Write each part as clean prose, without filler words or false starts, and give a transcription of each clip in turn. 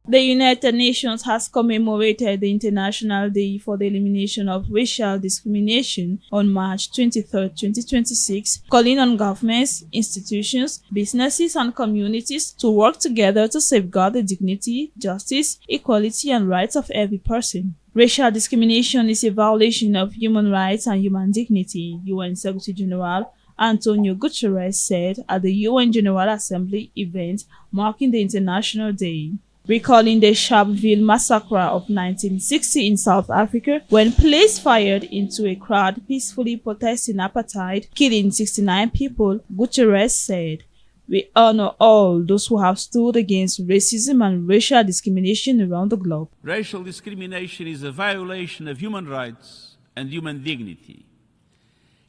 The United Nations has commemorated the International Day for the Elimination of Racial Discrimination on March 23, 2026, calling on governments, institutions, businesses, and communities to work together to safeguard the dignity, justice, equality, and rights of every person. Racial discrimination is a violation of human rights and human dignity, UN Secretary-General Antonio Guterres said at the UN General Assembly event marking the International Day. Recalling the Sharpeville massacre of 1960 in South Africa, when police fired into a crowd peacefully protesting apartheid, killing 69 people, Guterres said, "We honor all those who have stood against racism and racial discrimination around the globe." Racial discrimination is a violation of human rights and human dignity.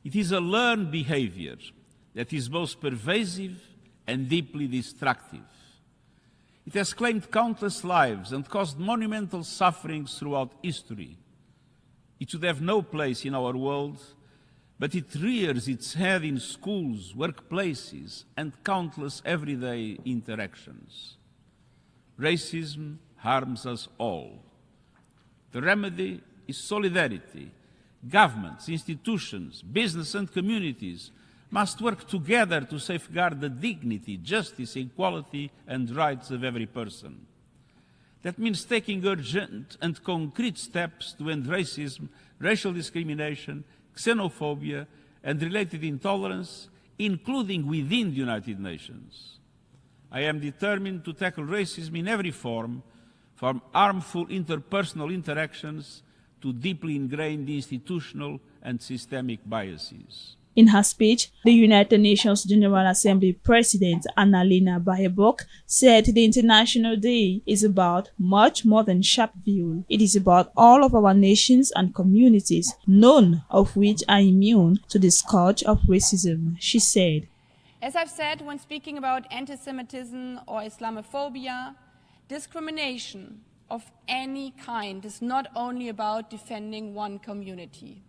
It is a learned behavior that is both pervasive and deeply destructive. It has claimed countless lives and caused monumental sufferings throughout history. It should have no place in our world, but it rears its head in schools, workplaces, and countless everyday interactions. Racism harms us all. The remedy is solidarity. Governments, institutions, business, and communities must work together to safeguard the dignity, justice, equality, and rights of every person. That means taking urgent and concrete steps to end racism, racial discrimination, xenophobia, and related intolerance, including within the United Nations. I am determined to tackle racism in every form, from harmful interpersonal interactions to deeply ingrained institutional and systemic biases. In her speech, the United Nations General Assembly President Annalena Baerbock said the International Day is about much more than Sharpeville. It is about all of our nations and communities, none of which are immune to the scourge of racism, she said. As I've said when speaking about anti-Semitism or Islamophobia, discrimination of any kind is not only about defending one community.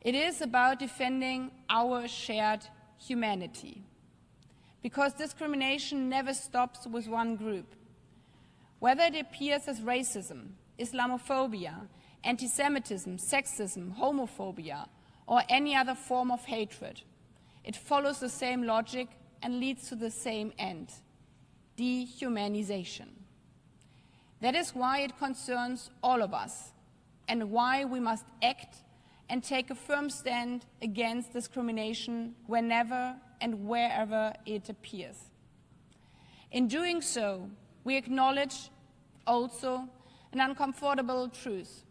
It is about defending our shared humanity. Because discrimination never stops with one group. Whether it appears as racism, Islamophobia, anti-Semitism, sexism, homophobia, or any other form of hatred, it follows the same logic and leads to the same end: dehumanization. That is why it concerns all of us, and why we must act and take a firm stand against discrimination whenever and wherever it appears. In doing so, we acknowledge also an uncomfortable truth.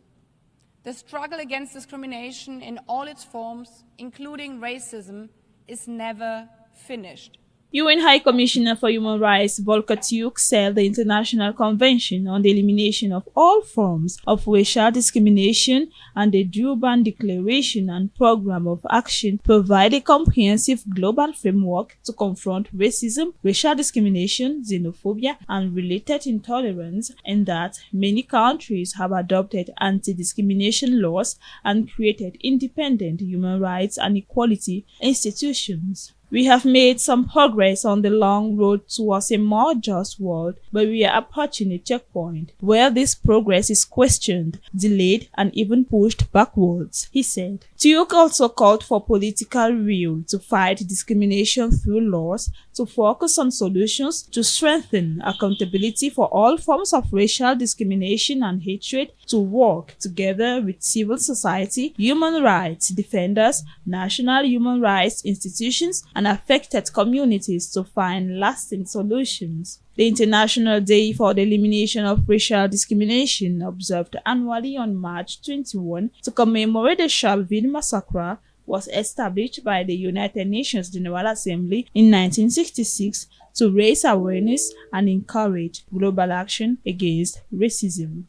The struggle against discrimination in all its forms, including racism, is never finished. UN High Commissioner for Human Rights Volker Turk said the International Convention on the Elimination of All Forms of Racial Discrimination and the Durban Declaration and Program of Action provide a comprehensive global framework to confront racism, racial discrimination, xenophobia, and related intolerance, and that many countries have adopted anti-discrimination laws and created independent human rights and equality institutions. We have made some progress on the long road towards a more just world, but we are approaching a checkpoint where this progress is questioned, delayed, and even pushed backwards, he said. Turk also called for political will to fight discrimination through laws, to focus on solutions, to strengthen accountability for all forms of racial discrimination and hatred, to work together with civil society, human rights defenders, national human rights institutions, and affected communities to find lasting solutions. The International Day for the Elimination of Racial Discrimination, observed annually on March 21 to commemorate the Sharpeville massacre, was established by the United Nations General Assembly in 1966 to raise awareness and encourage global action against racism.